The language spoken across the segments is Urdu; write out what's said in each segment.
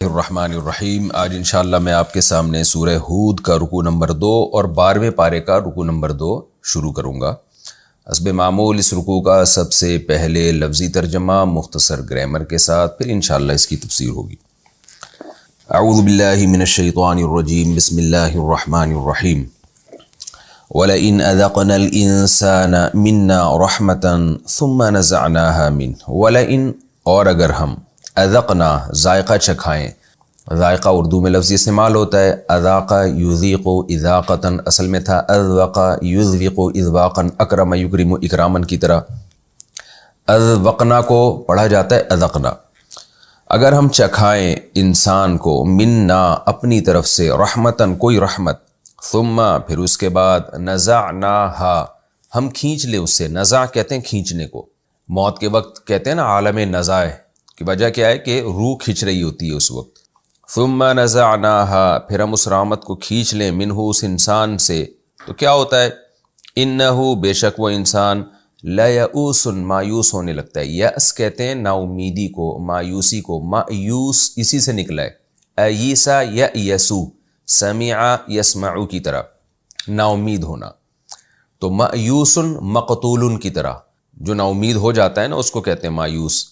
الرحمن الرحیم۔ آج انشاءاللہ میں آپ کے سامنے سورہ ہود کا رکوع نمبر 2 اور 12ویں پارے کا رکوع نمبر 2 شروع کروں گا۔ حسب معمول اس رکوع کا سب سے پہلے لفظی ترجمہ مختصر گرامر کے ساتھ، پھر انشاءاللہ اس کی تفسیر ہوگی۔ اعوذ باللہ من الشیطان الرجیم، بسم اللہ الرحمن الرحیم۔ وَلَئِنْ أَذَقْنَا الْإِنسَانَ مِنَّا رَحْمَةً ثُمَّ نَزَعْنَاهَا مِنْهُ، وَلَئِنْ اور اگر ہم، اذقنا ذائقہ چکھائیں، ذائقہ اردو میں لفظ استعمال ہوتا ہے، اذاق یذیق اذاقتاً، اصل میں تھا اذوق یذوق اذواقاً، اکرم یکرم اکراماً کی طرح، اذوقنا کو پڑھا جاتا ہے اذقنا۔ اگر ہم چکھائیں انسان کو، منا اپنی طرف سے، رحمتاً کوئی رحمت، ثم پھر اس کے بعد، نزعناہا ہم کھینچ لیں اس سے، نزع کہتے ہیں کھینچنے کو، موت کے وقت کہتے ہیں نا عالم نزع کی وجہ کیا ہے کہ روح کھینچ رہی ہوتی ہے اس وقت۔ ثم نزعناہا پھر ہم اس رحمت کو کھینچ لیں، منہ اس انسان سے، تو کیا ہوتا ہے، انہو بے شک وہ انسان، لیئوس مایوس ہونے لگتا ہے۔ یأس کہتے ہیں نا امیدی کو، مایوسی کو، مایوس اسی سے نکلا ہے، ایسا یأیسو، سمع یسمعو کی طرح، نا امید ہونا، تو مایوس مقتول کی طرح، جو نا امید ہو جاتا ہے نا اس کو کہتے ہیں مایوس۔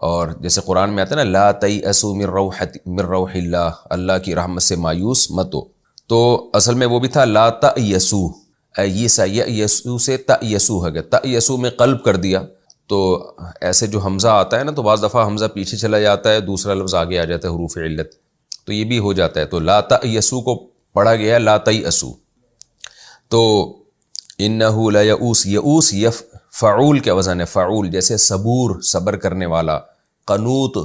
اور جیسے قرآن میں آتا ہے نا، لا تیأسوا من روح اللہ، اللہ کی رحمت سے مایوس مت ہو، تو اصل میں وہ بھی تھا لا تیأسوا، ایسا یأیسو سے تیأسو ہے گیا، تیأسو میں قلب کر دیا، تو ایسے جو حمزہ آتا ہے نا تو بعض دفعہ حمزہ پیچھے چلا جاتا ہے، دوسرا لفظ آگے آ جاتا ہے حروف علت، تو یہ بھی ہو جاتا ہے، تو لا تیأسوا کو پڑھا گیا لا تیأسوا۔ تو انہو لیئوس، یئوس فعول کے وزن ہے، فعول، جیسے صبور صبر کرنے والا، قنوط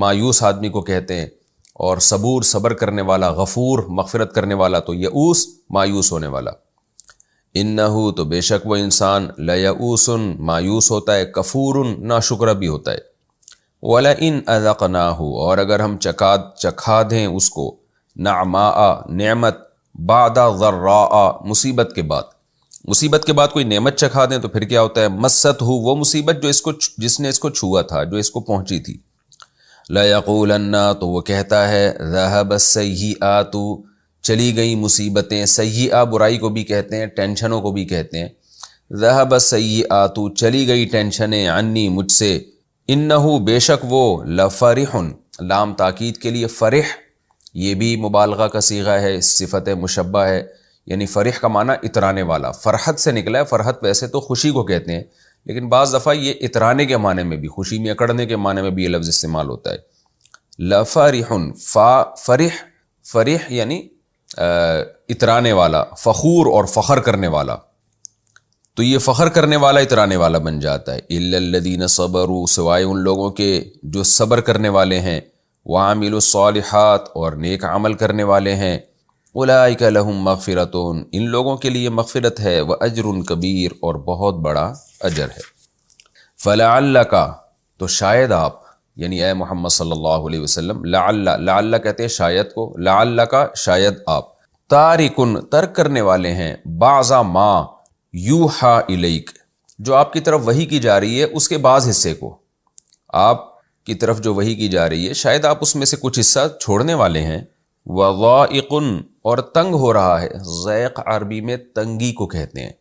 مایوس آدمی کو کہتے ہیں، اور صبور صبر کرنے والا، غفور مغفرت کرنے والا، تو یئوس مایوس ہونے والا۔ انہو تو بے شک وہ انسان، لیئوس مایوس ہوتا ہے، کفور ناشکرہ بھی ہوتا ہے۔ وَلَئِنْ أَذَقْنَاهُ اور اگر ہم چکھا دیں اس کو، نعماء نعمت، بعد ضراء مصیبت کے بعد، مصیبت کے بعد کوئی نعمت چکھا دیں تو پھر کیا ہوتا ہے، مست ہو وہ مصیبت جس نے اس کو چھوا تھا، جو اس کو پہنچی تھی، لَيَقُولَنَّ تو وہ کہتا ہے، ذَهَبَ السَّيِّئَاتُ چلی گئی مصیبتیں، سیئہ برائی کو بھی کہتے ہیں، ٹینشنوں کو بھی کہتے ہیں، ذَهَبَ السَّيِّئَاتُ چلی گئی ٹینشنیں، عنی مجھ سے، انہو بے شک وہ، لفرح لام تاکید کے لیے، فرح یہ بھی مبالغہ کا صیغہ ہے، صفت مشبہ ہے، یعنی فرح کا معنی اترانے والا، فرحت سے نکلا ہے، فرحت ویسے تو خوشی کو کہتے ہیں، لیکن بعض دفعہ یہ اترانے کے معنی میں بھی، خوشی میں اکڑنے کے معنی میں بھی یہ لفظ استعمال ہوتا ہے۔ لفرح فرح، فرح یعنی اترانے والا، فخور اور فخر کرنے والا، تو یہ فخر کرنے والا اترانے والا بن جاتا ہے۔ الا الذین صبروا سوائے ان لوگوں کے جو صبر کرنے والے ہیں، وعملوا الصالحات اور نیک عمل کرنے والے ہیں، اولئک لہم مغفرۃ ان لوگوں کے لیے مغفرت ہے، واجر کبیر اور بہت بڑا اجر ہے۔ فلعلک تو شاید آپ، یعنی اے محمد صلی اللہ علیہ وسلم، لعل کہتے ہیں شاید کو، لعلک شاید آپ، تارکن ترک کرنے والے ہیں، بعض ما یوحا الیک جو آپ کی طرف وحی کی جا رہی ہے اس کے بعض حصے کو، آپ کی طرف جو وحی کی جا رہی ہے شاید آپ اس میں سے کچھ حصہ چھوڑنے والے ہیں، وضائق اور تنگ ہو رہا ہے، ضیق عربی میں تنگی کو کہتے ہیں،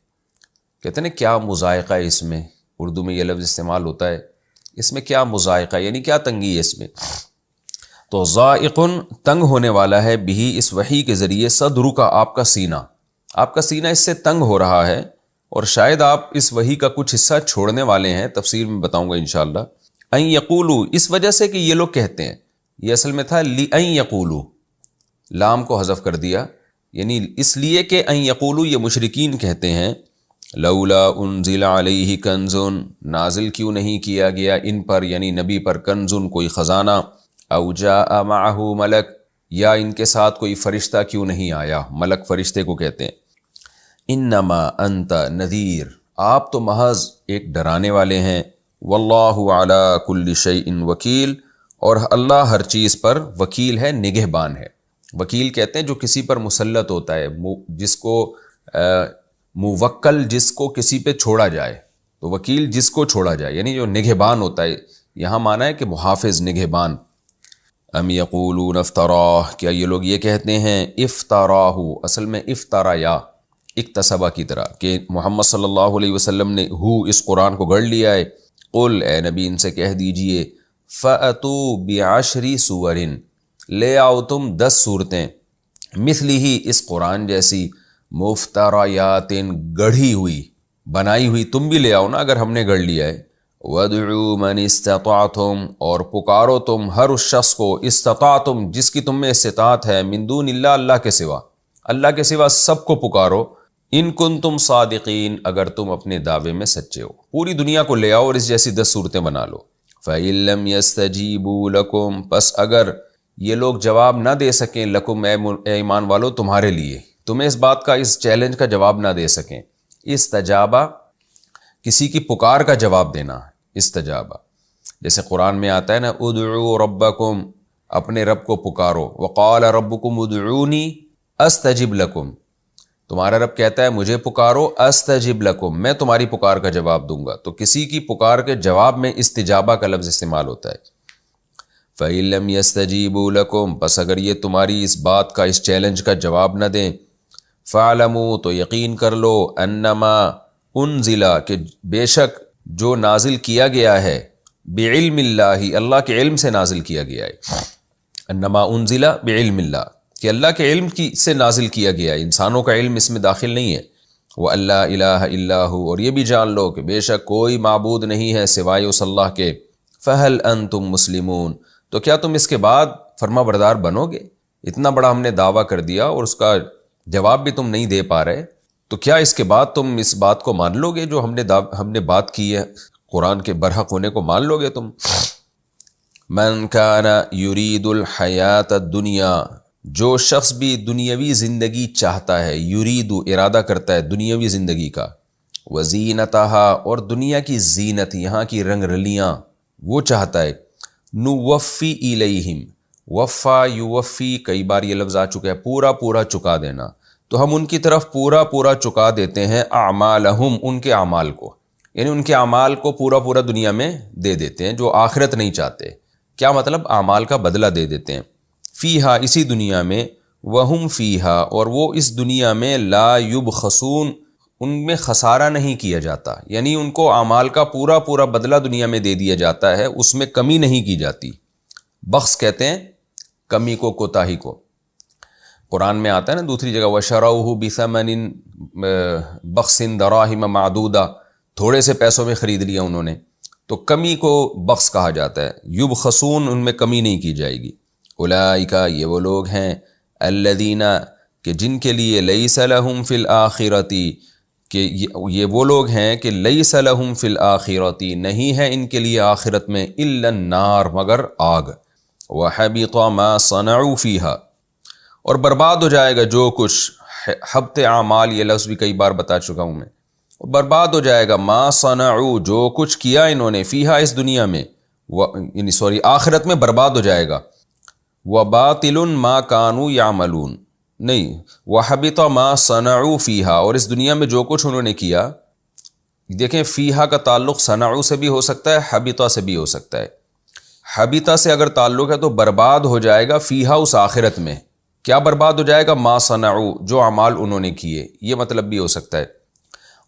کہتے ہیں کیا مضائقہ ہے اس میں، اردو میں یہ لفظ استعمال ہوتا ہے، اس میں کیا مضائقہ یعنی کیا تنگی ہے اس میں، تو ضائق تنگ ہونے والا ہے، بھی اس وحی کے ذریعے، صدر کا آپ کا سینہ، آپ کا سینہ اس سے تنگ ہو رہا ہے، اور شاید آپ اس وحی کا کچھ حصہ چھوڑنے والے ہیں، تفسیر میں بتاؤں گا انشاءاللہ۔ ان یقولوا اس وجہ سے کہ یہ لوگ کہتے ہیں، یہ اصل میں تھا لِأَن یقولوا، لام کو حذف کر دیا، یعنی اس لیے کہ ان یقولوا یہ مشرکین کہتے ہیں، لولا انزل علیہ کنز نازل کیوں نہیں کیا گیا ان پر یعنی نبی پر، کنز کوئی خزانہ، او جاء معہ ملک یا ان کے ساتھ کوئی فرشتہ کیوں نہیں آیا، ملک فرشتے کو کہتے ہیں۔ انما انت نذیر آپ تو محض ایک ڈرانے والے ہیں، واللہ علی کل شیء وکیل اور اللہ ہر چیز پر وکیل ہے، نگہبان ہے۔ وکیل کہتے ہیں جو کسی پر مسلط ہوتا ہے، جس کو موکل، جس کو کسی پہ چھوڑا جائے، تو وکیل جس کو چھوڑا جائے، یعنی جو نگہبان ہوتا ہے، یہاں مانا ہے کہ محافظ، نگہبان۔ ام یقولون افتراہ، کیا یہ لوگ یہ کہتے ہیں افتراہ، اصل میں افترایا اکتسبہ کی طرح کہ محمد صلی اللہ علیہ وسلم نے اس قرآن کو گڑھ لیا ہے۔ قل، اے نبی ان سے کہہ دیجئے، فَأْتُوا بِعَشْرِ سُوَرٍ، لے آؤ تم 10 صورتیں، مثلہ، اس قرآن جیسی، مفتریات، گڑھی ہوئی بنائی ہوئی، تم بھی لے آؤ نا اگر ہم نے گڑھ لیا ہے۔ وَادْعُوا مَنِ اسْتَطَعْتُمْ، اور پکارو تم ہر اس شخص کو، استطاعتم جس کی تم میں استطاعت ہے، من دون اللہ، اللہ کے سوا، اللہ کے سوا سب کو پکارو، ان کنتم صادقین، اگر تم اپنے دعوے میں سچے ہو، پوری دنیا کو لے آؤ اور اس جیسی 10 صورتیں بنا لو۔ فَإِن لَّمْ يَسْتَجِيبُوا لَكُمْ، پس اگر یہ لوگ جواب نہ دے سکیں، لکم، اے ایمان والو، تمہارے لیے، تمہیں اس بات کا، اس چیلنج کا جواب نہ دے سکیں۔ استجابہ، کسی کی پکار کا جواب دینا، استجابہ، جیسے قرآن میں آتا ہے نا، ادعوا ربکم، اپنے رب کو پکارو، وقال ربکم ادعونی استجب لکم، تمہارا رب کہتا ہے مجھے پکارو، استجب لکم، میں تمہاری پکار کا جواب دوں گا۔ تو کسی کی پکار کے جواب میں استجابہ کا لفظ استعمال ہوتا ہے۔ فَإِن لَّمْ يَسْتَجِيبُوا لَكُمْ، پس اگر یہ تمہاری اس بات کا، اس چیلنج کا جواب نہ دیں، فَاعْلَمُوا، تو یقین کر لو، انما انزل، کہ بے شک جو نازل کیا گیا ہے، بعلم اللہ، اللہ کے علم سے نازل کیا گیا ہے، انما انزل بعلم اللہ، کہ اللہ کے علم کی سے نازل کیا گیا ہے، انسانوں کا علم اس میں داخل نہیں ہے۔ وَأَلَّا إِلَٰهَ إِلَّا هُوَ، اور یہ بھی جان لو کہ بے شک کوئی معبود نہیں ہے سوائے اس اللہ کے۔ فَهَلْ أَنْتُمْ مُسْلِمُونَ، تو کیا تم اس کے بعد فرما بردار بنو گے؟ اتنا بڑا ہم نے دعویٰ کر دیا اور اس کا جواب بھی تم نہیں دے پا رہے، تو کیا اس کے بعد تم اس بات کو مان لو گے جو ہم نے بات کی ہے، قرآن کے برحق ہونے کو مان لو گے تم؟ من کان یرید الحیات الدنیا، جو شخص بھی دنیاوی زندگی چاہتا ہے، یرید، ارادہ کرتا ہے دنیاوی زندگی کا، وزینتہا، اور دنیا کی زینت، یہاں کی رنگ رلیاں وہ چاہتا ہے، نوفی الیہم، وفا یوفی، کئی بار یہ لفظ آ چکا ہے، پورا پورا چکا دینا، تو ہم ان کی طرف پورا پورا چکا دیتے ہیں، اعمالہم، ان کے اعمال کو، یعنی ان کے اعمال کو پورا پورا دنیا میں دے دیتے ہیں، جو آخرت نہیں چاہتے۔ کیا مطلب؟ اعمال کا بدلہ دے دیتے ہیں، فیہا، اسی دنیا میں، وہم فیہا، اور وہ اس دنیا میں، لا یبخسون، ان میں خسارہ نہیں کیا جاتا، یعنی ان کو اعمال کا پورا پورا بدلہ دنیا میں دے دیا جاتا ہے، اس میں کمی نہیں کی جاتی۔ بخس کہتے ہیں کمی کو، کوتاہی کو۔ قرآن میں آتا ہے نا دوسری جگہ، وَشَرَوْهُ بِثَمَنٍ بَخْسٍ دَرَاهِمَ مَعْدُودَةٍ، تھوڑے سے پیسوں میں خرید لیا انہوں نے، تو کمی کو بخس کہا جاتا ہے، یبخسون، ان میں کمی نہیں کی جائے گی۔ اولئک، یہ وہ لوگ ہیں، الذین، کہ جن کے لیے، لیس لہم فی الآخرۃ، کہ یہ وہ لوگ ہیں کہ لیس لہم فی الآخرۃ، نہیں ہے ان کے لیے آخرت میں، الا النار، مگر آگ، وحبط ما صنعوا فیہا، اور برباد ہو جائے گا جو کچھ، حبط اعمال یہ لفظ بھی کئی بار بتا چکا ہوں میں، برباد ہو جائے گا، ما صنعوا، جو کچھ کیا انہوں نے، فیہا، اس دنیا میں، یعنی آخرت میں برباد ہو جائے گا، وباطل ما کانوا یعملون، نہیں، وحبط ما صنعوا فیہا، اور اس دنیا میں جو کچھ انہوں نے کیا، دیکھیں فیہا کا تعلق صنعوا سے بھی ہو سکتا ہے، حبطہ سے بھی ہو سکتا ہے۔ حبطہ سے اگر تعلق ہے تو برباد ہو جائے گا فیہا، اس آخرت میں، کیا برباد ہو جائے گا؟ ما صنعوا، جو اعمال انہوں نے کیے، یہ مطلب بھی ہو سکتا ہے۔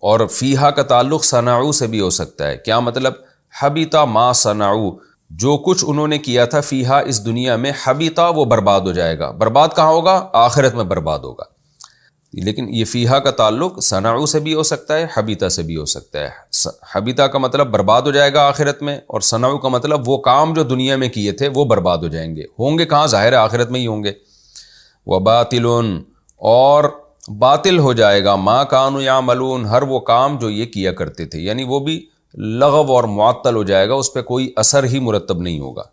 اور فیہا کا تعلق صنعوا سے بھی ہو سکتا ہے، کیا مطلب؟ حبطہ ما صنعوا، جو کچھ انہوں نے کیا تھا، فیہا، اس دنیا میں، حبطہ، وہ برباد ہو جائے گا۔ برباد کہاں ہوگا؟ آخرت میں برباد ہوگا۔ لیکن یہ فیہا کا تعلق صنعوا سے بھی ہو سکتا ہے، حبطہ سے بھی ہو سکتا ہے۔ حبطہ کا مطلب برباد ہو جائے گا آخرت میں، اور صنعوا کا مطلب وہ کام جو دنیا میں کیے تھے وہ برباد ہو جائیں گے، ہوں گے کہاں؟ ظاہر ہے آخرت میں ہی ہوں گے۔ وباطل، اور باطل ہو جائے گا، ما کانوا یعملون، ہر وہ کام جو یہ کیا کرتے تھے، یعنی وہ بھی لغو اور معطل ہو جائے گا، اس پہ کوئی اثر ہی مرتب نہیں ہوگا۔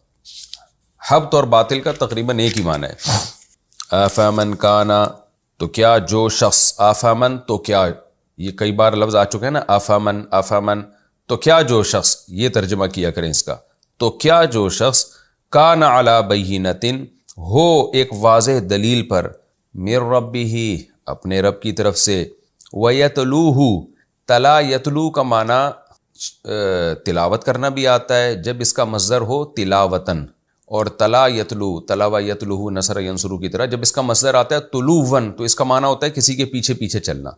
حبط اور باطل کا تقریباً ایک ہی معنی ہے۔ افمن کانا، تو کیا جو شخص، افمن تو کیا، یہ کئی بار لفظ آ چکے ہیں نا، افمن، افمن، تو کیا جو شخص، یہ ترجمہ کیا کریں اس کا، تو کیا جو شخص، کان علی بینۃ، ہو ایک واضح دلیل پر، من ربہ، اپنے رب کی طرف سے، ویتلوہ، تلا یتلو کا معنی تلاوت کرنا بھی آتا ہے، جب اس کا مصدر ہو تلاوتن، اور تلا یتلو، تلا و یتلو نصر ینصرو کی طرح جب اس کا مصدر آتا ہے طلوون تو اس کا معنی ہوتا ہے کسی کے پیچھے پیچھے چلنا.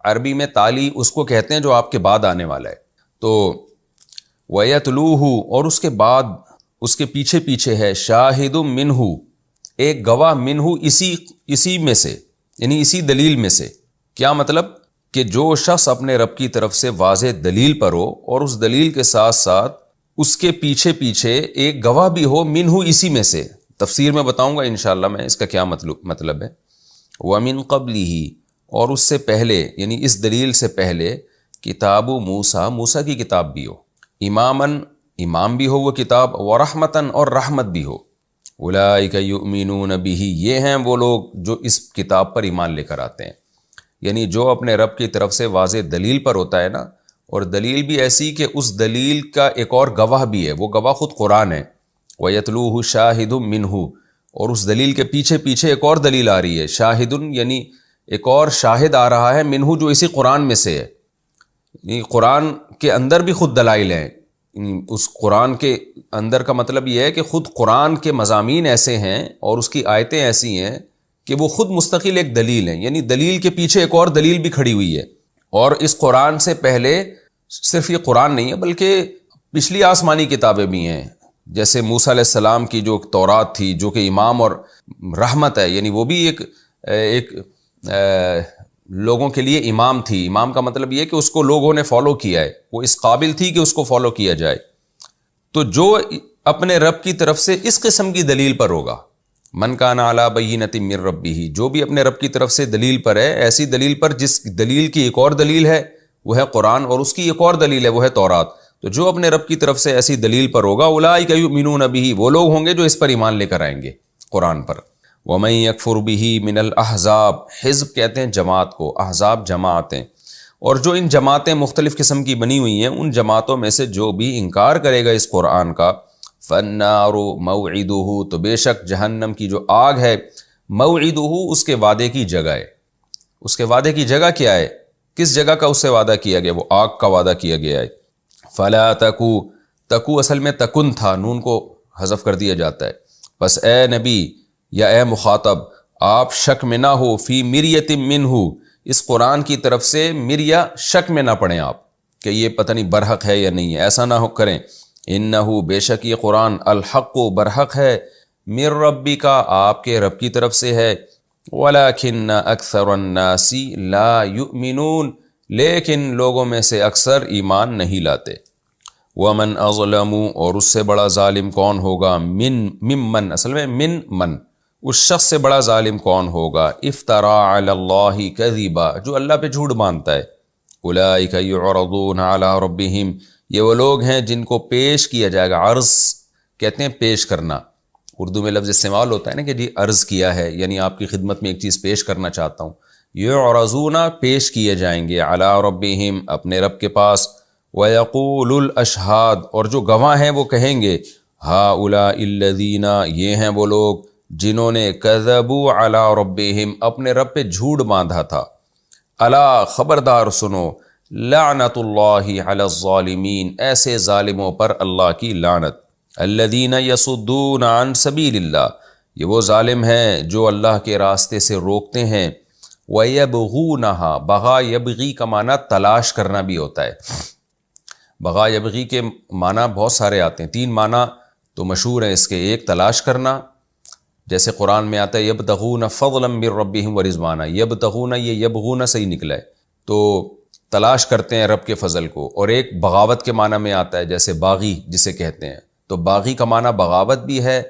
عربی میں تالی اس کو کہتے ہیں جو آپ کے بعد آنے والا ہے. تو وَيَتْلُوهُ اور اس کے بعد اس کے پیچھے پیچھے ہے شاہد منہ، ایک گواہ منہ اسی میں سے، یعنی اسی دلیل میں سے. کیا مطلب؟ کہ جو شخص اپنے رب کی طرف سے واضح دلیل پر ہو اور اس دلیل کے ساتھ ساتھ اس کے پیچھے پیچھے ایک گواہ بھی ہو منہ اسی میں سے. تفسیر میں بتاؤں گا انشاءاللہ میں اس کا کیا مطلب ہے. وَمِن قَبْلِهِ اور اس سے پہلے یعنی اس دلیل سے پہلے کتاب موسیٰ، موسیٰ کی کتاب بھی ہو، اماماً امام بھی ہو وہ کتاب، ورحمتاً اور رحمت بھی ہو. اولئک یؤمنون بہ یہ ہیں وہ لوگ جو اس کتاب پر ایمان لے کر آتے ہیں. یعنی جو اپنے رب کی طرف سے واضح دلیل پر ہوتا ہے نا، اور دلیل بھی ایسی کہ اس دلیل کا ایک اور گواہ بھی ہے، وہ گواہ خود قرآن ہے. وَيَتْلُوهُ شَاهِدٌ مِّنْهُ اور اس دلیل کے پیچھے پیچھے ایک اور دلیل آ رہی ہے، شاہدن یعنی ایک اور شاہد آ رہا ہے منہ جو اسی قرآن میں سے ہے. یعنی قرآن کے اندر بھی خود دلائل ہیں. اس قرآن کے اندر کا مطلب یہ ہے کہ خود قرآن کے مضامین ایسے ہیں اور اس کی آیتیں ایسی ہیں کہ وہ خود مستقل ایک دلیل ہیں. یعنی دلیل کے پیچھے ایک اور دلیل بھی کھڑی ہوئی ہے. اور اس قرآن سے پہلے صرف یہ قرآن نہیں ہے بلکہ پچھلی آسمانی کتابیں بھی ہیں، جیسے موسیٰ علیہ السلام کی جو تورات تھی جو کہ امام اور رحمت ہے، یعنی وہ بھی ایک لوگوں کے لیے امام تھی. امام کا مطلب یہ ہے کہ اس کو لوگوں نے فالو کیا ہے، وہ اس قابل تھی کہ اس کو فالو کیا جائے. تو جو اپنے رب کی طرف سے اس قسم کی دلیل پر ہوگا، من کان علی بینۃ من ربہ جو بھی اپنے رب کی طرف سے دلیل پر ہے، ایسی دلیل پر جس دلیل کی ایک اور دلیل ہے وہ ہے قرآن اور اس کی ایک اور دلیل ہے وہ ہے تورات. تو جو اپنے رب کی طرف سے ایسی دلیل پر ہوگا اولئک یؤمنون بہ وہ لوگ ہوں گے جو اس پر ایمان لے کر آئیں گے قرآن پر. وَمَن يَكْفُرْ بِهِ مِنَ الْأَحْزَابِ حزب کہتے ہیں جماعت کو، احزاب جماعتیں. اور جو ان جماعتیں مختلف قسم کی بنی ہوئی ہیں ان جماعتوں میں سے جو بھی انکار کرے گا اس قرآن کا، فَالنَّارُ مَوْعِدُهُ تو بے شک جہنم کی جو آگ ہے، موعدہ اس کے وعدے کی جگہ ہے. اس کے وعدے کی جگہ کیا ہے؟ کس جگہ کا اس سے وعدہ کیا گیا؟ وہ آگ کا وعدہ کیا گیا ہے. فَلَا تَكُو اصل میں تکن تھا، نون کو حذف کر دیا جاتا ہے. بس اے نبی یا اے مخاطب آپ شک میں نہ ہو، فی مریۃ منہ اس قرآن کی طرف سے مریا شک میں نہ پڑیں آپ کہ یہ پتہ نہیں برحق ہے یا نہیں ہے، ایسا نہ ہو کریں. انہ بے شک یہ قرآن الحق و برحق ہے، من ربک آپ کے رب کی طرف سے ہے. ولکن اکثر الناس لا یؤمنون لیکن لوگوں میں سے اکثر ایمان نہیں لاتے. ومن اظلم اور اس سے بڑا ظالم کون ہوگا، ممن اصل میں من اس شخص سے بڑا ظالم کون ہوگا، افترا علی اللہ کذبا جو اللہ پہ جھوٹ باندھتا ہے. اولئک یعرضون علی ربہم یہ وہ لوگ ہیں جن کو پیش کیا جائے گا. عرض کہتے ہیں پیش کرنا، اردو میں لفظ استعمال ہوتا ہے نا کہ جی عرض کیا ہے، یعنی آپ کی خدمت میں ایک چیز پیش کرنا چاہتا ہوں. یعرضون پیش کیے جائیں گے، علی ربہم اپنے رب کے پاس. وَيَقُولُ الْأَشْهَادُ اور جو گواہ ہیں وہ کہیں گے، هَؤُلَاءِ الَّذِينَ یہ ہیں وہ لوگ جنہوں نے کذبوا علی ربہم اپنے رب پہ جھوٹ باندھا تھا. الا خبردار سنو، لعنت اللہ علی الظالمین ایسے ظالموں پر اللہ کی لعنت. الذین یصدون عن سبیل اللہ یہ وہ ظالم ہیں جو اللہ کے راستے سے روکتے ہیں. وَيَبْغُونَهَا بغا یبغی کا معنی تلاش کرنا بھی ہوتا ہے. بغا یبغی کے معنی بہت سارے آتے ہیں، 3 معنی تو مشہور ہیں اس کے. ایک تلاش کرنا، جیسے قرآن میں آتا ہے یبتغون فضلا من ربہم ورضوانا، یبتغون یہ یبغون سے ہی نکلا ہے، تو تلاش کرتے ہیں رب کے فضل کو. اور ایک بغاوت کے معنی میں آتا ہے جیسے باغی جسے کہتے ہیں، تو باغی کا معنی بغاوت بھی ہے،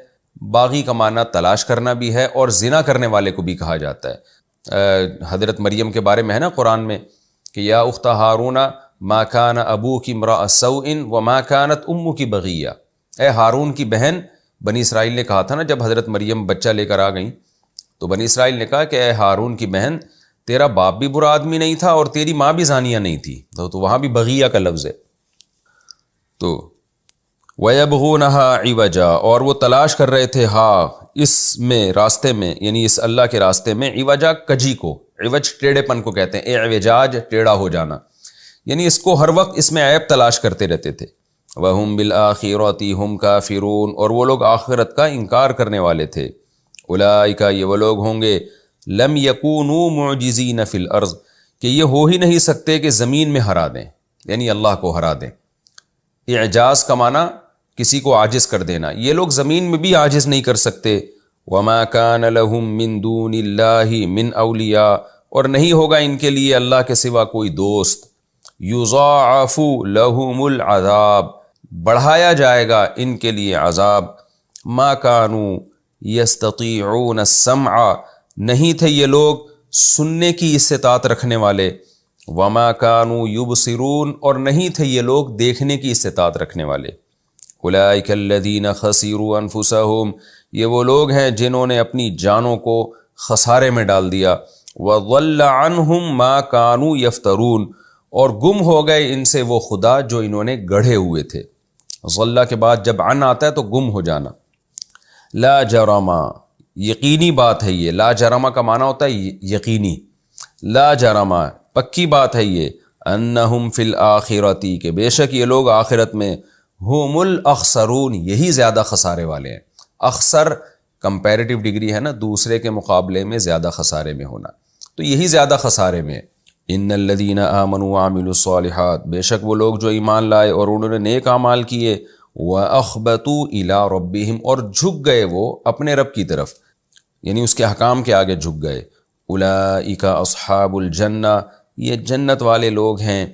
باغی کا معنی تلاش کرنا بھی ہے، اور زنا کرنے والے کو بھی کہا جاتا ہے. حضرت مریم کے بارے میں ہے نا قرآن میں کہ یا اخت ہارون ما کان ابوک امرأ سوء وما کانت امک بغیہ. اے ہارون کی بہن، بنی اسرائیل نے کہا تھا نا جب حضرت مریم بچہ لے کر آ گئیں تو بنی اسرائیل نے کہا کہ اے ہارون کی بہن تیرا باپ بھی برا آدمی نہیں تھا اور تیری ماں بھی زانیہ نہیں تھی، تو وہاں بھی بغیہ کا لفظ ہے. تو وَيَبْغُونَهَا عِوَجًا اور وہ تلاش کر رہے تھے اس میں راستے میں، یعنی اس اللہ کے راستے میں، عوجا کجی کو، عوج ٹیڑھے پن کو کہتے ہیں، اعوجاج ٹیڑھا ہو جانا، یعنی اس کو ہر وقت اس میں عیب تلاش کرتے رہتے تھے. وَهُمْ بِالْآخِرَةِ هُمْ كَافِرُونَ، اور وہ لوگ آخرت کا انکار کرنے والے تھے۔ اولئک، یہ وہ لوگ ہوں گے، لم یکونوا معجزین فی الارض، کہ یہ ہو ہی نہیں سکتے کہ زمین میں ہرا دیں، یعنی اللہ کو ہرا دیں۔ اعجاز کا معنی کسی کو عاجز کر دینا، یہ لوگ زمین میں بھی عاجز نہیں کر سکتے۔ وما کان لہم من دون اللہ من اولیاء، اور نہیں ہوگا ان کے لیے اللہ کے سوا کوئی دوست۔ یضاعف لہم العذاب، بڑھایا جائے گا ان کے لیے عذاب۔ ما کانوا یستطیعون السمع، نہیں تھے یہ لوگ سننے کی استطاعت رکھنے والے۔ وما کانوا یبصرون، اور نہیں تھے یہ لوگ دیکھنے کی استطاعت رکھنے والے۔ اولئک الذین خسروا انفسہم، یہ وہ لوگ ہیں جنہوں نے اپنی جانوں کو خسارے میں ڈال دیا۔ وضل عنہم ما کانوا یفترون، اور گم ہو گئے ان سے وہ خدا جو انہوں نے گڑھے ہوئے تھے۔ ضلہ کے بعد جب عن آتا ہے تو گم ہو جانا۔ لا جرم، یقینی بات ہے یہ، لا جرم کا معنی ہوتا ہے یقینی، لا جرم پکی بات ہے یہ، انہم فی الآخرۃ، کہ بے شک یہ لوگ آخرت میں، ہم الاخسرون، یہی زیادہ خسارے والے ہیں۔ اخسر کمپیریٹیو ڈگری ہے نا، دوسرے کے مقابلے میں زیادہ خسارے میں ہونا، تو یہی زیادہ خسارے میں۔ ان الذین آمنوا وعملوا الصالحات، بے شک وہ لوگ جو ایمان لائے اور انہوں نے نیک اعمال کیے، وَأَخْبَتُوا إِلَىٰ رَبِّهِمْ، اور جھک گئے وہ اپنے رب کی طرف، یعنی اس کے حکام کے آگے جھک گئے۔ اولئک اصحاب الجنہ، یہ جنت والے لوگ ہیں،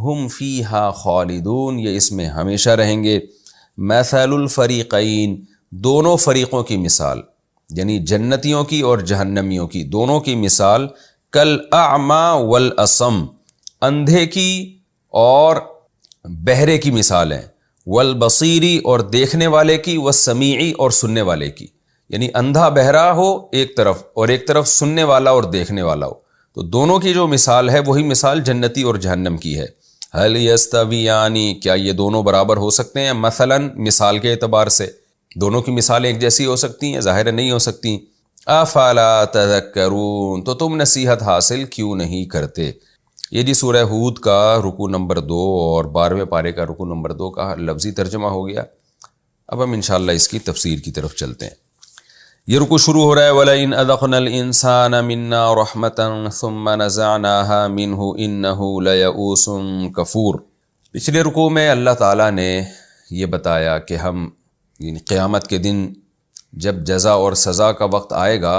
ہم فیہا خالدون، یہ اس میں ہمیشہ رہیں گے۔ مثل الفریقین، دونوں فریقوں کی مثال، یعنی جنتیوں کی اور جہنمیوں کی، دونوں کی مثال، کالاعمی والاصم، اندھے کی اور بہرے کی مثال ہے، والبصیری، اور دیکھنے والے کی، والسمیعی، اور سننے والے کی، یعنی اندھا بہرا ہو ایک طرف اور ایک طرف سننے والا اور دیکھنے والا ہو، تو دونوں کی جو مثال ہے وہی مثال جنتی اور جہنم کی ہے۔ هل یستویان، کیا یہ دونوں برابر ہو سکتے ہیں؟ مثلا مثال کے اعتبار سے دونوں کی مثالیں ایک جیسی ہو سکتی ہیں؟ ظاہر نہیں ہو سکتی۔ افلا تذکرون، تو تم نصیحت حاصل کیوں نہیں کرتے؟ یہ جی سورہ ہود کا رکوع نمبر 2 اور 12ویں پارے کا رکوع نمبر 2 کا لفظی ترجمہ ہو گیا۔ اب ہم انشاءاللہ اس کی تفسیر کی طرف چلتے ہیں۔ یہ رکوع شروع ہو رہا ہے وَلَئِنْ أَذَقْنَا الْإِنسَانَ مِنَّا رَحْمَةً ثُمَّ نَزَعْنَاهَا مِنْهُ إِنَّهُ لَيَئُوسٌ کفور۔ پچھلے رکوع میں اللہ تعالیٰ نے یہ بتایا کہ ہم یعنی قیامت کے دن جب جزا اور سزا کا وقت آئے گا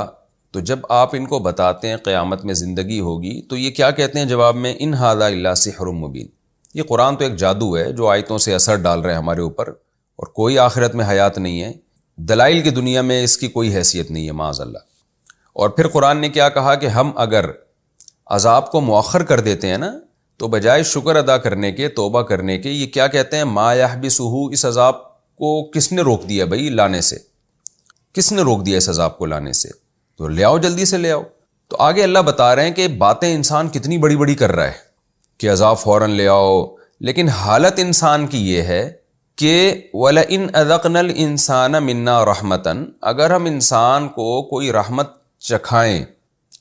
تو جب آپ ان کو بتاتے ہیں قیامت میں زندگی ہوگی تو یہ کیا کہتے ہیں جواب میں؟ ان ھذا الا سحر مبین، یہ قرآن تو ایک جادو ہے جو آیتوں سے اثر ڈال رہے ہیں ہمارے اوپر، اور کوئی آخرت میں حیات نہیں ہے، دلائل کی دنیا میں اس کی کوئی حیثیت نہیں ہے معاذ اللہ۔ اور پھر قرآن نے کیا کہا کہ ہم اگر عذاب کو مؤخر کر دیتے ہیں نا تو بجائے شکر ادا کرنے کے، توبہ کرنے کے، یہ کیا کہتے ہیں؟ ما یحبسہ، اس عذاب کو کس نے روک دیا بھائی لانے سے؟ کس نے روک دیا اس عذاب کو لانے سے؟ تو لے آؤ، جلدی سے لے آؤ۔ تو آگے اللہ بتا رہے ہیں کہ باتیں انسان کتنی بڑی بڑی کر رہا ہے کہ عذاب فوراً لے آؤ، لیکن حالت انسان کی یہ ہے کہ وَلَئِنْ أَذَقْنَا الْإِنسَانَ مِنَّا رَحْمَةً، اگر ہم انسان کو کوئی رحمت چکھائیں،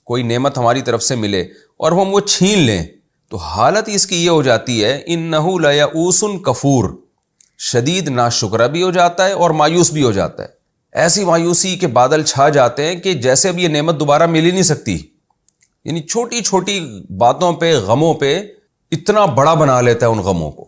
کوئی نعمت ہماری طرف سے ملے اور ہم وہ چھین لیں، تو حالت اس کی یہ ہو جاتی ہے إِنَّهُ لَيَئُوسٌ کفور، شدید ناشکرہ بھی ہو جاتا ہے اور مایوس بھی ہو جاتا ہے۔ ایسی مایوسی کے بادل چھا جاتے ہیں کہ جیسے اب یہ نعمت دوبارہ مل ہی نہیں سکتی، یعنی چھوٹی چھوٹی باتوں پہ، غموں پہ اتنا بڑا بنا لیتا ہے ان غموں کو۔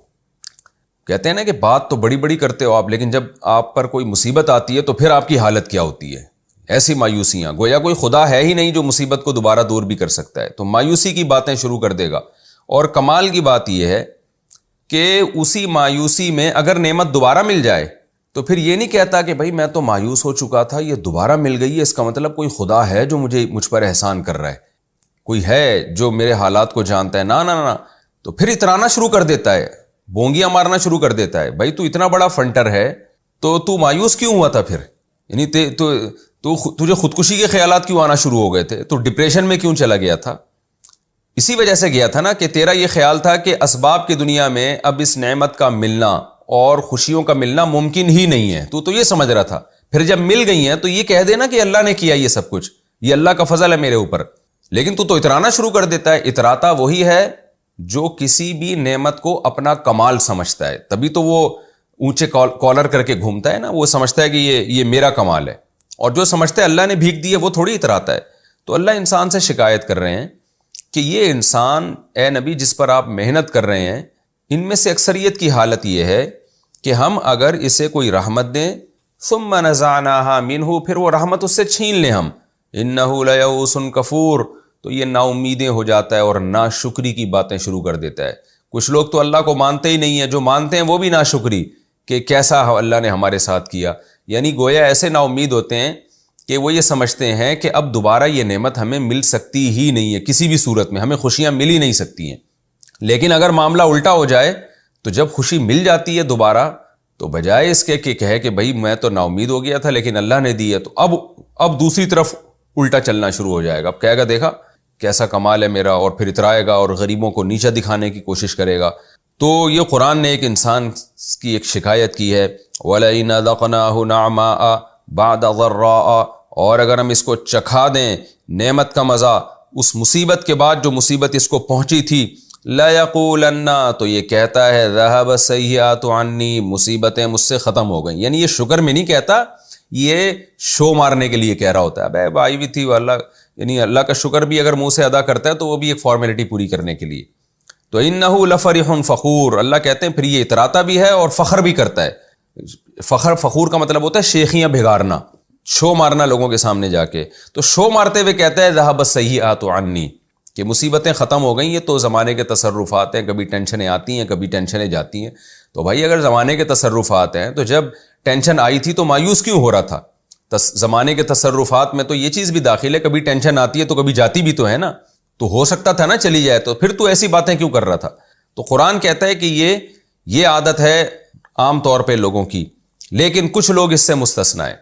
کہتے ہیں نا کہ بات تو بڑی بڑی کرتے ہو آپ، لیکن جب آپ پر کوئی مصیبت آتی ہے تو پھر آپ کی حالت کیا ہوتی ہے؟ ایسی مایوسیاں، گویا کوئی خدا ہے ہی نہیں جو مصیبت کو دوبارہ دور بھی کر سکتا ہے، تو مایوسی کی باتیں شروع کر دے گا۔ اور کمال کی بات یہ ہے کہ اسی مایوسی میں اگر نعمت دوبارہ مل جائے تو پھر یہ نہیں کہتا کہ بھائی میں تو مایوس ہو چکا تھا، یہ دوبارہ مل گئی ہے، اس کا مطلب کوئی خدا ہے جو مجھ پر احسان کر رہا ہے، کوئی ہے جو میرے حالات کو جانتا ہے۔ نہ نہ نہ، تو پھر اترانا شروع کر دیتا ہے، بونگیاں مارنا شروع کر دیتا ہے، بھائی تو اتنا بڑا فنٹر ہے تو مایوس کیوں ہوا تھا پھر؟ یعنی تجھے خودکشی کے خیالات کیوں آنا شروع ہو گئے تھے؟ تو ڈپریشن میں کیوں چلا گیا تھا؟ اسی وجہ سے گیا تھا نا کہ تیرا یہ خیال تھا کہ اسباب کی دنیا میں اب اس نعمت کا ملنا اور خوشیوں کا ملنا ممکن ہی نہیں ہے، تو یہ سمجھ رہا تھا۔ پھر جب مل گئی ہیں تو یہ کہہ دینا کہ اللہ نے کیا یہ سب کچھ، یہ اللہ کا فضل ہے میرے اوپر، لیکن تو اترانا شروع کر دیتا ہے۔ اتراتا وہی ہے جو کسی بھی نعمت کو اپنا کمال سمجھتا ہے، تبھی تو وہ اونچے کالر کر کے گھومتا ہے نا، وہ سمجھتا ہے کہ یہ میرا کمال ہے، اور جو سمجھتا ہے اللہ نے بھیک دی ہے وہ تھوڑی اتراتا ہے۔ تو اللہ انسان سے شکایت کر رہے ہیں کہ یہ انسان اے نبی جس پر آپ محنت کر رہے ہیں، ان میں سے اکثریت کی حالت یہ ہے کہ ہم اگر اسے کوئی رحمت دیں ثم نزعناها منہ، پھر وہ رحمت اس سے چھین لیں ہم، انہ لیئوس کفور، تو یہ نا امیدیں ہو جاتا ہے اور ناشکری کی باتیں شروع کر دیتا ہے۔ کچھ لوگ تو اللہ کو مانتے ہی نہیں ہیں، جو مانتے ہیں وہ بھی ناشکری کہ کیسا اللہ نے ہمارے ساتھ کیا، یعنی گویا ایسے نا امید ہوتے ہیں کہ وہ یہ سمجھتے ہیں کہ اب دوبارہ یہ نعمت ہمیں مل سکتی ہی نہیں ہے، کسی بھی صورت میں ہمیں خوشیاں مل ہی نہیں سکتی ہیں۔ لیکن اگر معاملہ الٹا ہو جائے تو جب خوشی مل جاتی ہے دوبارہ، تو بجائے اس کے کہ کہے کہ بھائی میں تو نا امید ہو گیا تھا لیکن اللہ نے دی ہے، تو اب دوسری طرف الٹا چلنا شروع ہو جائے گا، اب کہے گا دیکھا کیسا کمال ہے میرا، اور پھر اترائے گا اور غریبوں کو نیچا دکھانے کی کوشش کرے گا۔ تو یہ قرآن نے ایک انسان کی ایک شکایت کی ہے، وَلَئِنْ أَذَقْنَاهُ نَعْمَاءَ بَعْدَ ضَرَّاءَ، اور اگر ہم اس کو چکھا دیں نعمت کا مزہ اس مصیبت کے بعد جو مصیبت اس کو پہنچی تھی، لَيَقُولَنَّ، تو یہ کہتا ہے ذَهَبَ السَّيِّئَاتُ عَنِّي، مصیبتیں مجھ سے ختم ہو گئیں، یعنی یہ شکر میں نہیں کہتا، یہ شو مارنے کے لیے کہہ رہا ہوتا ہے، بھائی بھائی بھی تھی وہ اللہ، یعنی اللہ کا شکر بھی اگر منہ سے ادا کرتا ہے تو وہ بھی ایک فارمیلٹی پوری کرنے کے لیے۔ تو انہ لفرح فخور، اللہ کہتے ہیں پھر یہ اتراتا بھی ہے اور فخر بھی کرتا ہے۔ فخور کا مطلب ہوتا ہے شیخیاں بھگارنا، شو مارنا لوگوں کے سامنے جا کے، تو شو مارتے ہوئے کہتا ہے ذهب السیئات عنی، کہ مصیبتیں ختم ہو گئیں، یہ تو زمانے کے تصرفات ہیں، کبھی ٹینشنیں آتی ہیں کبھی ٹینشنیں جاتی ہیں۔ تو بھائی اگر زمانے کے تصرفات ہیں تو جب ٹینشن آئی تھی تو مایوس کیوں ہو رہا تھا؟ زمانے کے تصرفات میں تو یہ چیز بھی داخل ہے، کبھی ٹینشن آتی ہے تو کبھی جاتی بھی تو ہے نا، تو ہو سکتا تھا نا چلی جائے، تو پھر تو ایسی باتیں کیوں کر رہا تھا؟ تو قرآن کہتا ہے کہ یہ عادت ہے عام طور پہ لوگوں کی، لیکن کچھ لوگ اس سے مستثنا ہیں،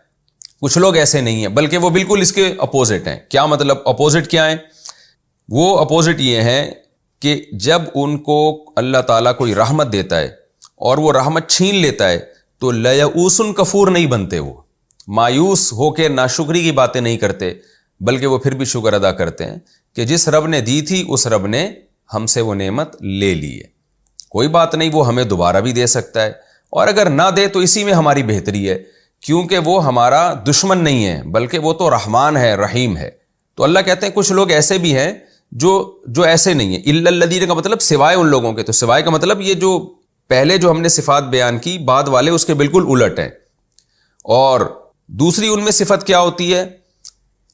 کچھ لوگ ایسے نہیں ہیں، بلکہ وہ بالکل اس کے اپوزٹ ہیں۔ کیا مطلب اپوزٹ کیا ہیں؟ وہ اپوزٹ یہ ہیں کہ جب ان کو اللہ تعالیٰ کوئی رحمت دیتا ہے اور وہ رحمت چھین لیتا ہے تو لیئوس کفور نہیں بنتے، وہ مایوس ہو کے ناشکری کی باتیں نہیں کرتے، بلکہ وہ پھر بھی شکر ادا کرتے ہیں کہ جس رب نے دی تھی اس رب نے ہم سے وہ نعمت لے لی ہے، کوئی بات نہیں، وہ ہمیں دوبارہ بھی دے سکتا ہے، اور اگر نہ دے تو اسی میں ہماری بہتری ہے، کیونکہ وہ ہمارا دشمن نہیں ہے بلکہ وہ تو رحمان ہے، رحیم ہے۔ تو اللہ کہتے ہیں کچھ لوگ ایسے بھی ہیں جو ایسے نہیں ہیں، الا الذین کا مطلب سوائے ان لوگوں کے، تو سوائے کا مطلب یہ جو پہلے جو ہم نے صفات بیان کی بعد والے اس کے بالکل الٹ ہیں۔ اور دوسری ان میں صفت کیا ہوتی ہے؟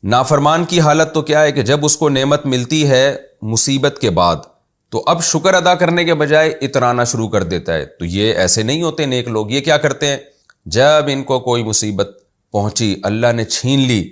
نافرمان کی حالت تو کیا ہے کہ جب اس کو نعمت ملتی ہے مصیبت کے بعد تو اب شکر ادا کرنے کے بجائے اترانا شروع کر دیتا ہے۔ تو یہ ایسے نہیں ہوتے نیک لوگ، یہ کیا کرتے ہیں؟ جب ان کو کوئی مصیبت پہنچی اللہ نے چھین لی،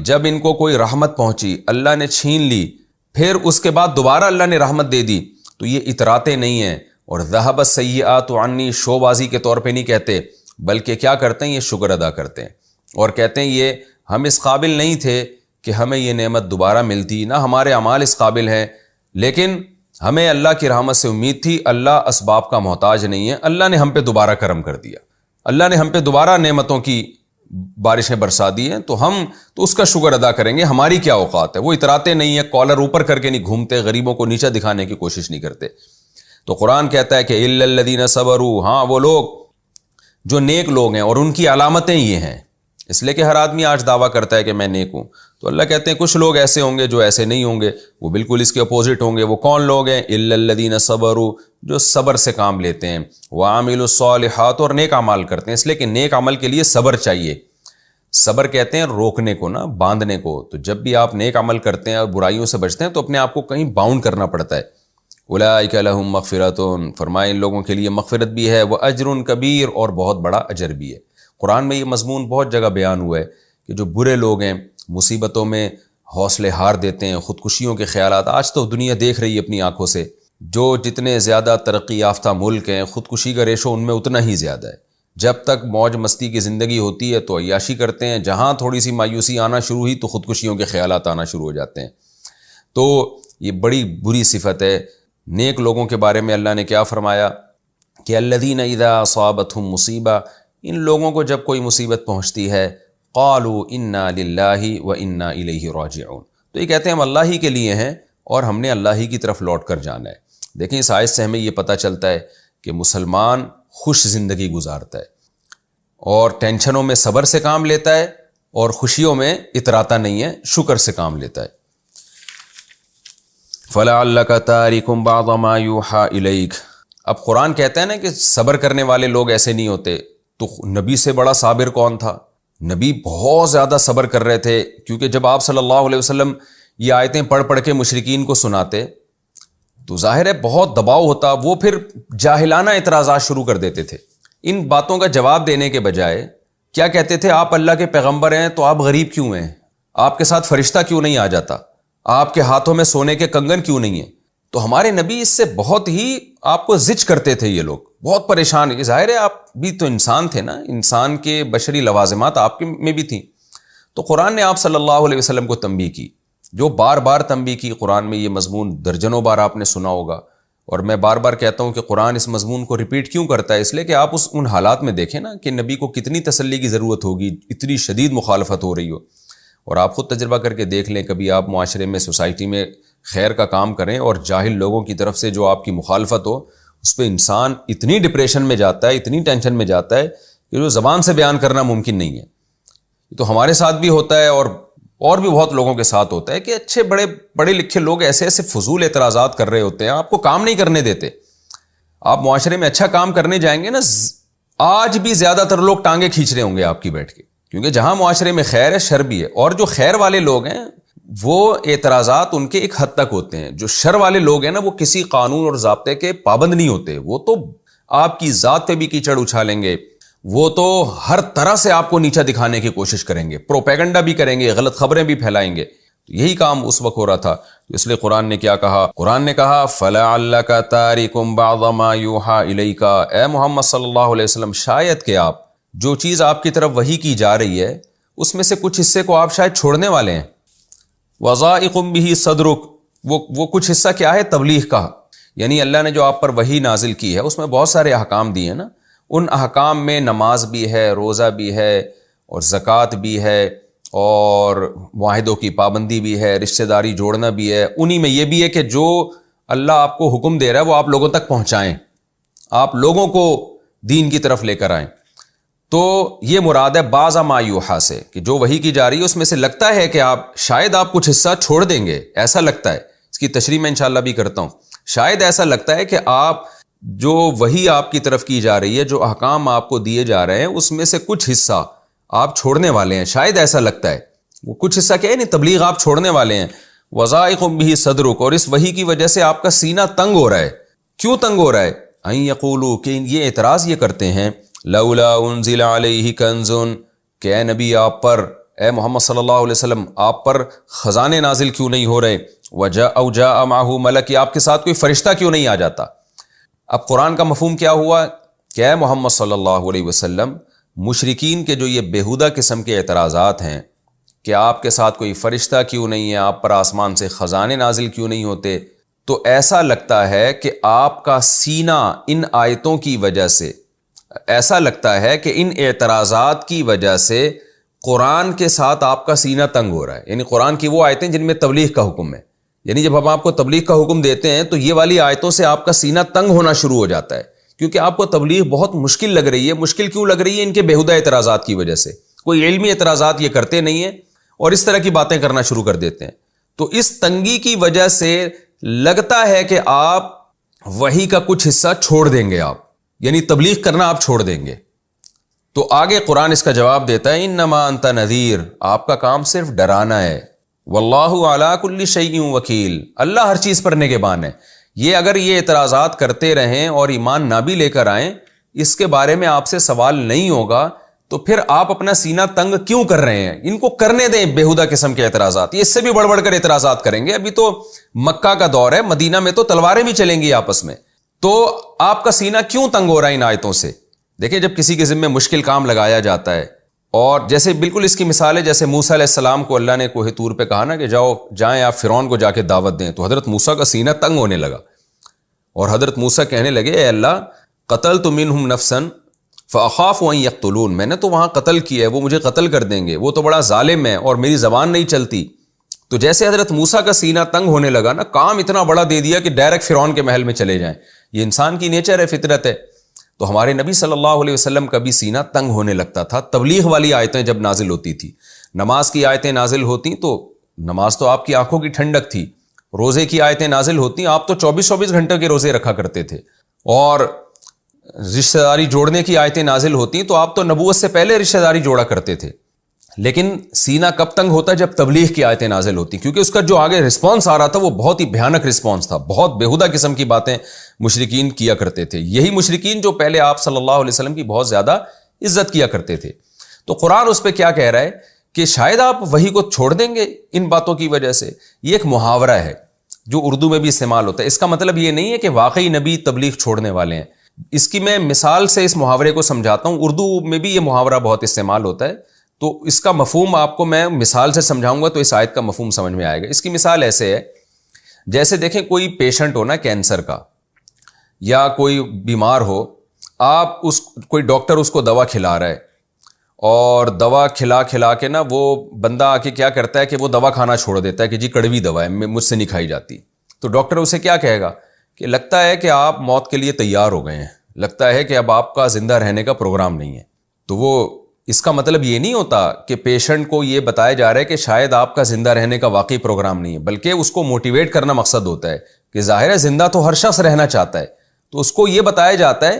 جب ان کو کوئی رحمت پہنچی اللہ نے چھین لی، پھر اس کے بعد دوبارہ اللہ نے رحمت دے دی، تو یہ اتراتے نہیں ہیں اور ذہب السیئات عنی شو بازی کے طور پہ نہیں کہتے، بلکہ کیا کرتے ہیں؟ یہ شکر ادا کرتے ہیں اور کہتے ہیں یہ ہم اس قابل نہیں تھے کہ ہمیں یہ نعمت دوبارہ ملتی، نہ ہمارے اعمال اس قابل ہیں، لیکن ہمیں اللہ کی رحمت سے امید تھی، اللہ اسباب کا محتاج نہیں ہے، اللہ نے ہم پہ دوبارہ کرم کر دیا، اللہ نے ہم پہ دوبارہ نعمتوں کی بارشیں برسا دی ہیں، تو ہم تو اس کا شکر ادا کریں گے، ہماری کیا اوقات ہے۔ وہ اتراتے نہیں ہیں، کالر اوپر کر کے نہیں گھومتے، غریبوں کو نیچا دکھانے کی کوشش نہیں کرتے۔ تو قرآن کہتا ہے کہ الا الذین صبروا، ہاں وہ لوگ جو نیک لوگ ہیں، اور ان کی علامتیں یہ ہیں، اس لیے کہ ہر آدمی آج دعویٰ کرتا ہے کہ میں نیک ہوں، تو اللہ کہتے ہیں کچھ لوگ ایسے ہوں گے جو ایسے نہیں ہوں گے، وہ بالکل اس کے اپوزٹ ہوں گے۔ وہ کون لوگ ہیں؟ الا الذین صبروا، جو صبر سے کام لیتے ہیں، وعملوا الصالحات، اور نیک اعمال کرتے ہیں، اس لیے کہ نیک عمل کے لیے صبر چاہیے۔ صبر کہتے ہیں روکنے کو، نا باندھنے کو، تو جب بھی آپ نیک عمل کرتے ہیں اور برائیوں سے بچتے ہیں تو اپنے آپ کو کہیں باؤنڈ کرنا پڑتا ہے۔ اولئک لہم مغفرۃ، فرمائے ان لوگوں کے لیے مغفرت بھی ہے، واجر کبیر، اور بہت بڑا اجر بھی ہے۔ قرآن میں یہ مضمون بہت جگہ بیان ہوا ہے کہ جو برے لوگ ہیں مصیبتوں میں حوصلے ہار دیتے ہیں، خودکشیوں کے خیالات، آج تو دنیا دیکھ رہی ہے اپنی آنکھوں سے، جو جتنے زیادہ ترقی یافتہ ملک ہیں خودکشی کا ریشو ان میں اتنا ہی زیادہ ہے۔ جب تک موج مستی کی زندگی ہوتی ہے تو عیاشی کرتے ہیں، جہاں تھوڑی سی مایوسی آنا شروع ہوئی تو خودکشیوں کے خیالات آنا شروع ہو جاتے ہیں۔ تو یہ بڑی بری صفت ہے۔ نیک لوگوں کے بارے میں اللہ نے کیا فرمایا کہ الذین اذا اصابتہم مصیبہ، ان لوگوں کو جب کوئی مصیبت پہنچتی ہے قالوا انا للہ وانا الیہ راجعون، تو یہ کہتے ہیں ہم اللہ ہی کے لیے ہیں اور ہم نے اللہ ہی کی طرف لوٹ کر جانا ہے۔ دیکھیں اس آیت سے ہمیں یہ پتہ چلتا ہے کہ مسلمان خوش زندگی گزارتا ہے اور ٹینشنوں میں صبر سے کام لیتا ہے اور خوشیوں میں اتراتا نہیں ہے، شکر سے کام لیتا ہے۔ فَلَعَلَّكَ تَارِكٌ بَعْضَ مَا يُوحَىٰ إِلَيْكَ۔ اب قرآن کہتا ہے نا کہ صبر کرنے والے لوگ ایسے نہیں ہوتے، تو نبی سے بڑا صابر کون تھا؟ نبی بہت زیادہ صبر کر رہے تھے، کیونکہ جب آپ صلی اللہ علیہ وسلم یہ آیتیں پڑھ پڑھ کے مشرکین کو سناتے تو ظاہر ہے بہت دباؤ ہوتا، وہ پھر جاہلانہ اعتراضات شروع کر دیتے تھے۔ ان باتوں کا جواب دینے کے بجائے کیا کہتے تھے؟ آپ اللہ کے پیغمبر ہیں تو آپ غریب کیوں ہیں؟ آپ کے ساتھ فرشتہ کیوں نہیں آ جاتا؟ آپ کے ہاتھوں میں سونے کے کنگن کیوں نہیں ہیں؟ تو ہمارے نبی اس سے بہت ہی آپ کو زج کرتے تھے، یہ لوگ بہت پریشان۔ ظاہر ہے آپ بھی تو انسان تھے نا، انسان کے بشری لوازمات آپ کے میں بھی تھیں۔ تو قرآن نے آپ صلی اللہ علیہ وسلم کو تنبیہ کی، جو بار بار تنبیہ کی۔ قرآن میں یہ مضمون درجنوں بار آپ نے سنا ہوگا، اور میں بار بار کہتا ہوں کہ قرآن اس مضمون کو ریپیٹ کیوں کرتا ہے؟ اس لیے کہ آپ ان حالات میں دیکھیں نا کہ نبی کو کتنی تسلی کی ضرورت ہوگی، اتنی شدید مخالفت ہو رہی ہو۔ اور آپ خود تجربہ کر کے دیکھ لیں، کبھی آپ معاشرے میں، سوسائٹی میں خیر کا کام کریں اور جاہل لوگوں کی طرف سے جو آپ کی مخالفت ہو، اس پہ انسان اتنی ڈپریشن میں جاتا ہے، اتنی ٹینشن میں جاتا ہے کہ جو زبان سے بیان کرنا ممکن نہیں ہے۔ تو ہمارے ساتھ بھی ہوتا ہے اور بھی بہت لوگوں کے ساتھ ہوتا ہے کہ اچھے بڑے پڑھے لکھے لوگ ایسے ایسے فضول اعتراضات کر رہے ہوتے ہیں، آپ کو کام نہیں کرنے دیتے۔ آپ معاشرے میں اچھا کام کرنے جائیں گے نا، آج بھی زیادہ تر لوگ ٹانگیں کھینچ رہے ہوں گے آپ کی بیٹھ کے، کیونکہ جہاں معاشرے میں خیر ہے شر بھی ہے، اور جو خیر والے لوگ ہیں وہ اعتراضات ان کے ایک حد تک ہوتے ہیں۔ جو شر والے لوگ ہیں نا، وہ کسی قانون اور ضابطے کے پابند نہیں ہوتے، وہ تو آپ کی ذات پہ بھی کیچڑ اچھالیں گے، وہ تو ہر طرح سے آپ کو نیچا دکھانے کی کوشش کریں گے، پروپیگنڈا بھی کریں گے، غلط خبریں بھی پھیلائیں گے۔ یہی کام اس وقت ہو رہا تھا، اس لیے قرآن نے کیا کہا؟ قرآن نے کہا فَلَعَلَّكَ تَارِكٌ بَعْضَ مَا يُوحَىٰ إِلَيْكَ، اے محمد صلی اللہ علیہ وسلم، شاید کہ آپ جو چیز آپ کی طرف وحی کی جا رہی ہے اس میں سے کچھ حصے کو آپ شاید چھوڑنے والے ہیں۔ وَضَائِقٌ بِهِ صَدْرُكَ، وہ کچھ حصہ کیا ہے؟ تبلیغ کا، یعنی اللہ نے جو آپ پر وحی نازل کی ہے اس میں بہت سارے احکام دیے ہیں نا، ان احکام میں نماز بھی ہے، روزہ بھی ہے، اور زکوٰۃ بھی ہے، اور معاہدوں کی پابندی بھی ہے، رشتہ داری جوڑنا بھی ہے۔ انہی میں یہ بھی ہے کہ جو اللہ آپ کو حکم دے رہا ہے وہ آپ لوگوں تک پہنچائیں، آپ لوگوں کو دین کی طرف لے کر آئیں۔ تو یہ مراد ہے بعض ما یوحیٰ سے، کہ جو وحی کی جا رہی ہے اس میں سے لگتا ہے کہ شاید آپ کچھ حصہ چھوڑ دیں گے، ایسا لگتا ہے۔ اس کی تشریح میں انشاءاللہ بھی کرتا ہوں۔ شاید ایسا لگتا ہے کہ آپ جو وحی آپ کی طرف کی جا رہی ہے، جو احکام آپ کو دیے جا رہے ہیں، اس میں سے کچھ حصہ آپ چھوڑنے والے ہیں، شاید ایسا لگتا ہے۔ وہ کچھ حصہ کیا ہے؟ نہیں، تبلیغ آپ چھوڑنے والے ہیں۔ وَضَائِقٌ بِهِ صَدْرُكَ، اور اس وحی کی وجہ سے آپ کا سینہ تنگ ہو رہا ہے۔ کیوں تنگ ہو رہا ہے؟ أَن يَقُولُوا، کہ یہ اعتراض یہ کرتے ہیں، لولا انزل علیہ کنز، کہ اے نبی آپ پر، اے محمد صلی اللہ علیہ وسلم آپ پر خزانے نازل کیوں نہیں ہو رہے؟ أو جاء معه ملک، آپ کے ساتھ کوئی فرشتہ کیوں نہیں آ جاتا؟ اب قرآن کا مفہوم کیا ہوا کہ اے محمد صلی اللہ علیہ وسلم، مشرکین کے جو یہ بیہودہ قسم کے اعتراضات ہیں کہ آپ کے ساتھ کوئی فرشتہ کیوں نہیں ہے، آپ پر آسمان سے خزانے نازل کیوں نہیں ہوتے، تو ایسا لگتا ہے کہ آپ کا سینہ ان آیتوں کی وجہ سے، ایسا لگتا ہے کہ ان اعتراضات کی وجہ سے قرآن کے ساتھ آپ کا سینہ تنگ ہو رہا ہے۔ یعنی قرآن کی وہ آیتیں جن میں تبلیغ کا حکم ہے، یعنی جب ہم آپ کو تبلیغ کا حکم دیتے ہیں تو یہ والی آیتوں سے آپ کا سینہ تنگ ہونا شروع ہو جاتا ہے، کیونکہ آپ کو تبلیغ بہت مشکل لگ رہی ہے۔ مشکل کیوں لگ رہی ہے؟ ان کے بیہودہ اعتراضات کی وجہ سے۔ کوئی علمی اعتراضات یہ کرتے نہیں ہیں اور اس طرح کی باتیں کرنا شروع کر دیتے ہیں، تو اس تنگی کی وجہ سے لگتا ہے کہ آپ وحی کا کچھ حصہ چھوڑ دیں گے، آپ یعنی تبلیغ کرنا آپ چھوڑ دیں گے۔ تو آگے قرآن اس کا جواب دیتا ہے، انما انت نذیر، آپ کا کام صرف ڈرانا ہے، واللہ علی کل شیء وکیل، اللہ ہر چیز پر نگہبان ہے۔ یہ اگر یہ اعتراضات کرتے رہیں اور ایمان نہ بھی لے کر آئیں، اس کے بارے میں آپ سے سوال نہیں ہوگا، تو پھر آپ اپنا سینہ تنگ کیوں کر رہے ہیں؟ ان کو کرنے دیں بیہودہ قسم کے اعتراضات، یہ اس سے بھی بڑھ بڑھ کر اعتراضات کریں گے۔ ابھی تو مکہ کا دور ہے، مدینہ میں تو تلواریں بھی چلیں گی آپس میں، تو آپ کا سینہ کیوں تنگ ہو رہا ہے ان آیتوں سے؟ دیکھیں، جب کسی کے ذمہ مشکل کام لگایا جاتا ہے، اور جیسے بالکل اس کی مثال ہے جیسے موسیٰ علیہ السلام کو اللہ نے کوہ طور پہ کہا نا کہ جائیں آپ فرعون کو جا کے دعوت دیں، تو حضرت موسیٰ کا سینہ تنگ ہونے لگا، اور حضرت موسیٰ کہنے لگے، اے اللہ قتلت منہم نفسا فاخاف ان یقتلون، میں نے تو وہاں قتل کیا ہے، وہ مجھے قتل کر دیں گے، وہ تو بڑا ظالم ہے اور میری زبان نہیں چلتی۔ تو جیسے حضرت موسیٰ کا سینہ تنگ ہونے لگا نا، کام اتنا بڑا دے دیا کہ ڈائریکٹ فرعون کے محل میں چلے جائیں۔ یہ انسان کی نیچر ہے، فطرت ہے۔ تو ہمارے نبی صلی اللہ علیہ وسلم کا بھی سینہ تنگ ہونے لگتا تھا تبلیغ والی آیتیں جب نازل ہوتی تھی. نماز کی آیتیں نازل ہوتی تو نماز تو آپ کی آنکھوں کی ٹھنڈک تھی, روزے کی آیتیں نازل ہوتی آپ تو 24 گھنٹے کے روزے رکھا کرتے تھے, اور رشتہ داری جوڑنے کی آیتیں نازل ہوتی تو آپ تو نبوت سے پہلے رشتہ داری جوڑا کرتے تھے. لیکن سینہ کب تنگ ہوتا جب تبلیغ کی آیتیں نازل ہوتی, کیونکہ اس کا جو آگے رسپانس آ رہا تھا وہ بہت ہی بھیانک رسپانس تھا, بہت بیہودہ قسم کی باتیں مشرکین کیا کرتے تھے. یہی مشرکین جو پہلے آپ صلی اللہ علیہ وسلم کی بہت زیادہ عزت کیا کرتے تھے. تو قرآن اس پہ کیا کہہ رہا ہے کہ شاید آپ وحی کو چھوڑ دیں گے ان باتوں کی وجہ سے. یہ ایک محاورہ ہے جو اردو میں بھی استعمال ہوتا ہے. اس کا مطلب یہ نہیں ہے کہ واقعی نبی تبلیغ چھوڑنے والے ہیں. اس کی میں مثال سے اس محاورے کو سمجھاتا ہوں. اردو میں بھی یہ محاورہ بہت استعمال ہوتا ہے, تو اس کا مفہوم آپ کو میں مثال سے سمجھاؤں گا تو اس آیت کا مفہوم سمجھ میں آئے گا. اس کی مثال ایسے ہے, جیسے دیکھیں کوئی پیشنٹ ہو نا کینسر کا, یا کوئی بیمار ہو, آپ کوئی ڈاکٹر اس کو دوا کھلا رہا ہے, اور دوا کھلا کے نا وہ بندہ آ کے کیا کرتا ہے کہ وہ دوا کھانا چھوڑ دیتا ہے کہ جی کڑوی دوا ہے, مجھ سے نہیں کھائی جاتی. تو ڈاکٹر اسے کیا کہے گا کہ لگتا ہے کہ آپ موت کے لیے تیار ہو گئے ہیں, لگتا ہے کہ اب آپ کا زندہ رہنے کا پروگرام نہیں ہے. تو وہ اس کا مطلب یہ نہیں ہوتا کہ پیشنٹ کو یہ بتایا جا رہا ہے کہ شاید آپ کا زندہ رہنے کا واقعی پروگرام نہیں ہے, بلکہ اس کو موٹیویٹ کرنا مقصد ہوتا ہے کہ ظاہر ہے زندہ تو ہر شخص رہنا چاہتا ہے, تو اس کو یہ بتایا جاتا ہے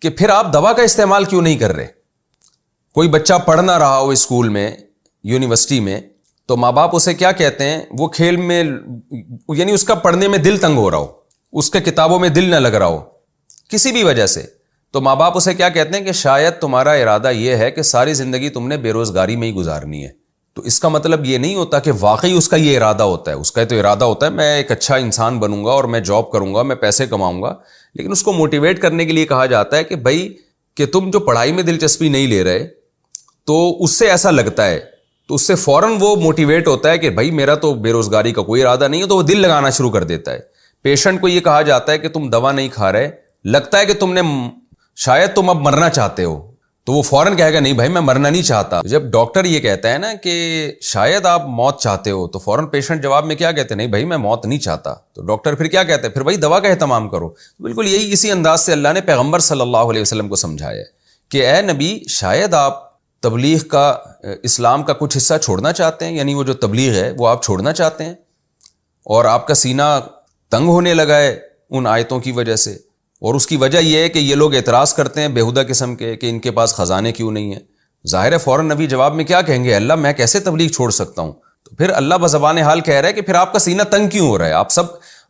کہ پھر آپ دوا کا استعمال کیوں نہیں کر رہے. کوئی بچہ پڑھ نہ رہا ہو اسکول میں, یونیورسٹی میں, تو ماں باپ اسے کیا کہتے ہیں, وہ کھیل میں یعنی اس کا پڑھنے میں دل تنگ ہو رہا ہو, اس کے کتابوں میں دل نہ لگ رہا ہو کسی بھی وجہ سے, تو ماں باپ اسے کیا کہتے ہیں کہ شاید تمہارا ارادہ یہ ہے کہ ساری زندگی تم نے بے روزگاری میں ہی گزارنی ہے. تو اس کا مطلب یہ نہیں ہوتا کہ واقعی اس کا یہ ارادہ ہوتا ہے. اس کا تو ارادہ ہوتا ہے میں ایک اچھا انسان بنوں گا اور میں جاب کروں گا, میں پیسے کماؤں گا, لیکن اس کو موٹیویٹ کرنے کے لیے کہا جاتا ہے کہ بھائی کہ تم جو پڑھائی میں دلچسپی نہیں لے رہے, تو اس سے ایسا لگتا ہے, تو اس سے فوراً وہ موٹیویٹ ہوتا ہے کہ بھائی میرا تو بے روزگاری کا کوئی ارادہ نہیں ہے, تو وہ دل لگانا شروع کر دیتا ہے. پیشنٹ کو یہ کہا جاتا ہے کہ تم دوا نہیں کھا رہے, لگتا ہے کہ تم نے شاید تم اب مرنا چاہتے ہو, تو وہ فوراً کہے گا نہیں بھائی میں مرنا نہیں چاہتا. جب ڈاکٹر یہ کہتا ہے نا کہ شاید آپ موت چاہتے ہو, تو فوراً پیشنٹ جواب میں کیا کہتے ہیں, نہیں بھائی میں موت نہیں چاہتا. تو ڈاکٹر پھر کیا کہتے ہیں, پھر بھائی دوا کا اہتمام کرو. بالکل یہی اسی انداز سے اللہ نے پیغمبر صلی اللہ علیہ وسلم کو سمجھایا ہے کہ اے نبی شاید آپ تبلیغ کا, اسلام کا کچھ حصہ چھوڑنا چاہتے ہیں, یعنی وہ جو تبلیغ ہے وہ آپ چھوڑنا چاہتے ہیں, اور آپ کا سینہ تنگ ہونے لگا ہے ان آیتوں کی وجہ سے. اور اس کی وجہ یہ ہے کہ یہ لوگ اعتراض کرتے ہیں بیہودہ قسم کے کہ ان کے پاس خزانے کیوں نہیں ہیں. ظاہر ہے فوراً نبی جواب میں کیا کہیں گے, اللہ میں کیسے تبلیغ چھوڑ سکتا ہوں. تو پھر اللہ بزبان حال کہہ رہا ہے کہ پھر آپ کا سینہ تنگ کیوں ہو رہا ہے,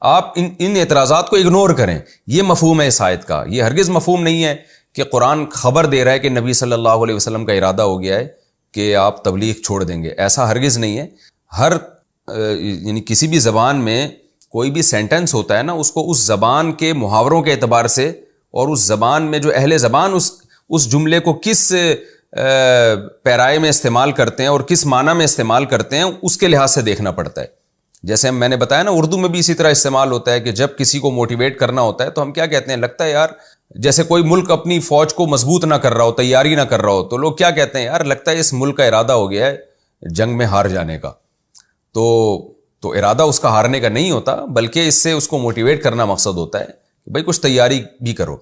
آپ ان اعتراضات کو اگنور کریں. یہ مفہوم ہے اس آیت کا. یہ ہرگز مفہوم نہیں ہے کہ قرآن خبر دے رہا ہے کہ نبی صلی اللہ علیہ وسلم کا ارادہ ہو گیا ہے کہ آپ تبلیغ چھوڑ دیں گے. ایسا ہرگز نہیں ہے. یعنی کسی بھی زبان میں کوئی بھی سینٹنس ہوتا ہے نا, اس کو اس زبان کے محاوروں کے اعتبار سے, اور اس زبان میں جو اہل زبان اس جملے کو کس پیرائے میں استعمال کرتے ہیں اور کس معنی میں استعمال کرتے ہیں, اس کے لحاظ سے دیکھنا پڑتا ہے. جیسے میں نے بتایا نا اردو میں بھی اسی طرح استعمال ہوتا ہے کہ جب کسی کو موٹیویٹ کرنا ہوتا ہے تو ہم کیا کہتے ہیں, لگتا ہے یار جیسے کوئی ملک اپنی فوج کو مضبوط نہ کر رہا ہو, تیاری نہ کر رہا ہو, تو لوگ کیا کہتے ہیں, یار لگتا ہے اس ملک کا ارادہ ہو گیا ہے جنگ میں ہار جانے کا. تو ارادہ اس کا ہارنے کا نہیں ہوتا, بلکہ اس سے اس کو موٹیویٹ کرنا مقصد ہوتا ہے کہ بھائی کچھ تیاری بھی کرو.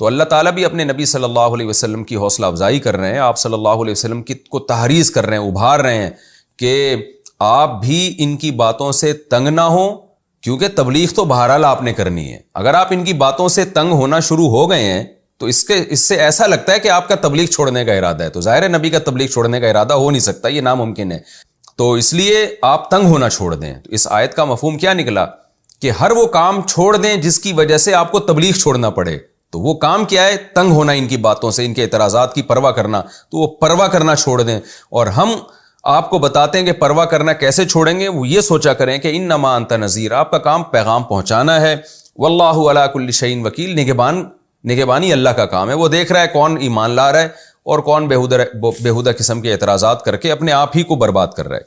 تو اللہ تعالیٰ بھی اپنے نبی صلی اللہ علیہ وسلم کی حوصلہ افزائی کر رہے ہیں, آپ صلی اللہ علیہ وسلم کو تحریض کر رہے ہیں, ابھار رہے ہیں کہ آپ بھی ان کی باتوں سے تنگ نہ ہوں, کیونکہ تبلیغ تو بہرحال آپ نے کرنی ہے. اگر آپ ان کی باتوں سے تنگ ہونا شروع ہو گئے ہیں تو اس سے ایسا لگتا ہے کہ آپ کا تبلیغ چھوڑنے کا ارادہ ہے. تو ظاہر ہے نبی کا تبلیغ چھوڑنے کا ارادہ ہو نہیں سکتا, یہ ناممکن ہے. تو اس لیے آپ تنگ ہونا چھوڑ دیں. تو اس آیت کا مفہوم کیا نکلا کہ ہر وہ کام چھوڑ دیں جس کی وجہ سے آپ کو تبلیغ چھوڑنا پڑے. تو وہ کام کیا ہے, تنگ ہونا ان کی باتوں سے, ان کے اعتراضات کی پرواہ کرنا. تو وہ پرواہ کرنا چھوڑ دیں, اور ہم آپ کو بتاتے ہیں کہ پرواہ کرنا کیسے چھوڑیں گے. وہ یہ سوچا کریں کہ انما انت نذیر, آپ کا کام پیغام پہنچانا ہے. واللہ علی کل شیء وکیل, نگہبانی اللہ کا کام ہے. وہ دیکھ رہا ہے کون ایمان لا رہا ہے اور کون بیہودہ قسم کے اعتراضات کر کے اپنے آپ ہی کو برباد کر رہا ہے.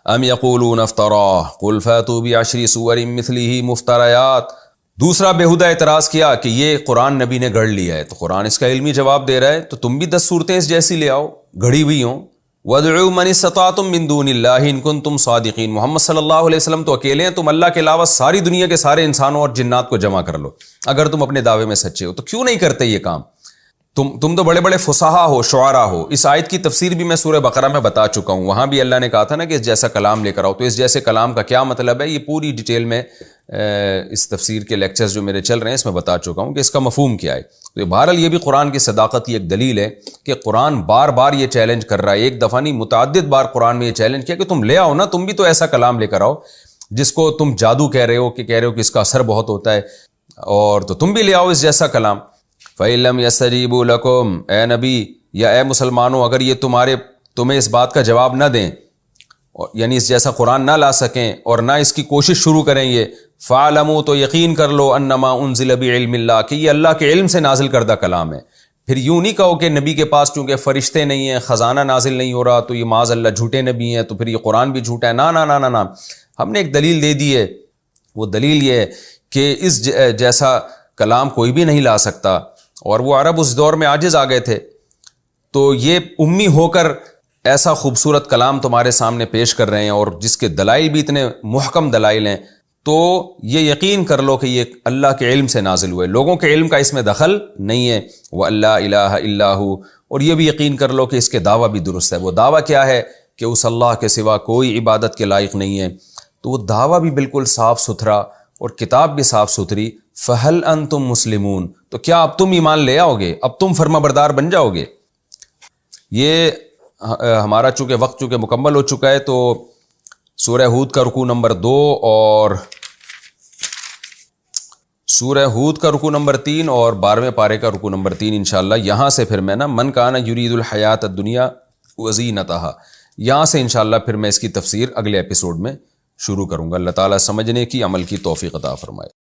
ام یقولون افتراہ قل فاتوا بعشر سور مثلہ مفتریات. دوسرا بیہودہ اعتراض کیا کہ یہ قرآن نبی نے گھڑ لیا ہے. تو قرآن اس کا علمی جواب دے رہا ہے تو تم بھی 10 صورتیں اس جیسی لے آؤ, گھڑی ہوئی ہوں. وَادْعُوا مَنِ اسْتَطَعْتُم مِّن دُونِ اللَّهِ إِن كُنتُم صَادِقِينَ، محمد صلی اللہ علیہ وسلم تو اکیلے ہیں، تم اللہ کے علاوہ ساری دنیا کے سارے انسانوں اور جنات کو جمع کر لو اگر تم اپنے دعوے میں سچے ہو۔ تو کیوں نہیں کرتے یہ کام؟ تم تو بڑے بڑے فصحا ہو، شعراء ہو۔ اس آیت کی تفسیر بھی میں سورہ بقرہ میں بتا چکا ہوں، وہاں بھی اللہ نے کہا تھا نا کہ اس جیسا کلام لے کر آؤ۔ تو اس جیسے کلام کا کیا مطلب ہے، یہ پوری ڈیٹیل میں اس تفسیر کے لیکچرز جو میرے چل رہے ہیں اس میں بتا چکا ہوں کہ اس کا مفہوم کیا ہے۔ تو بہرحال یہ بھی قرآن کی صداقت کی ایک دلیل ہے کہ قرآن بار بار یہ چیلنج کر رہا ہے، ایک دفعہ نہیں متعدد بار قرآن میں یہ چیلنج کیا کہ تم لے آؤ نا، تم بھی تو ایسا کلام لے کر آؤ جس کو تم جادو کہہ رہے ہو کہ اس کا اثر بہت ہوتا ہے، اور تو تم بھی لے آؤ اس جیسا کلام۔ فَإِن لَّمْ يَسْتَجِيبُوا لَكُمْ، اے نبی یا اے مسلمانوں، اگر یہ تمہیں اس بات کا جواب نہ دیں، یعنی اس جیسا قرآن نہ لا سکیں اور نہ اس کی کوشش شروع کریں، یہ فَاعْلَمُوا، تو یقین کر لو، انما انزل بعلم اللہ، کہ یہ اللہ کے علم سے نازل کردہ کلام ہے۔ پھر یوں نہیں کہو کہ نبی کے پاس چونکہ فرشتے نہیں ہیں، خزانہ نازل نہیں ہو رہا تو یہ معاذ اللہ جھوٹے نبی ہیں، تو پھر یہ قرآن بھی جھوٹا ہے۔ نا نا نا نا نا، ہم نے ایک دلیل دے دی ہے، وہ دلیل یہ ہے کہ اس جیسا کلام کوئی بھی نہیں لا سکتا، اور وہ عرب اس دور میں عاجز آ گئے تھے، تو یہ امی ہو کر ایسا خوبصورت کلام تمہارے سامنے پیش کر رہے ہیں اور جس کے دلائل بھی اتنے محکم دلائل ہیں، تو یہ یقین کر لو کہ یہ اللہ کے علم سے نازل ہوئے، لوگوں کے علم کا اس میں دخل نہیں ہے۔ وَأَلَّا إِلَٰهَ إِلَّا هُوَ، اور یہ بھی یقین کر لو کہ اس کے دعویٰ بھی درست ہے۔ وہ دعویٰ کیا ہے کہ اس اللہ کے سوا کوئی عبادت کے لائق نہیں ہے، تو وہ دعویٰ بھی بالکل صاف ستھرا اور کتاب بھی صاف ستھری۔ فَهَلْ أَنْتُمْ مُسْلِمُونَ، تو کیا اب تم ایمان لے آؤ گے، اب تم فرما بردار بن جاؤ گے؟ یہ ہمارا چونکہ وقت مکمل ہو چکا ہے، تو سورہ ہود کا رکوع نمبر 2 اور سورہ ہود کا رکوع نمبر 3 اور 12ویں پارے کا رکوع نمبر 3 انشاءاللہ یہاں سے پھر میں من کان یرید الحیات الدنیا وزینتہا، یہاں سے انشاءاللہ پھر میں اس کی تفسیر اگلے ایپیسوڈ میں شروع کروں گا۔ اللہ تعالیٰ سمجھنے کی، عمل کی توفیق عطا فرمائے۔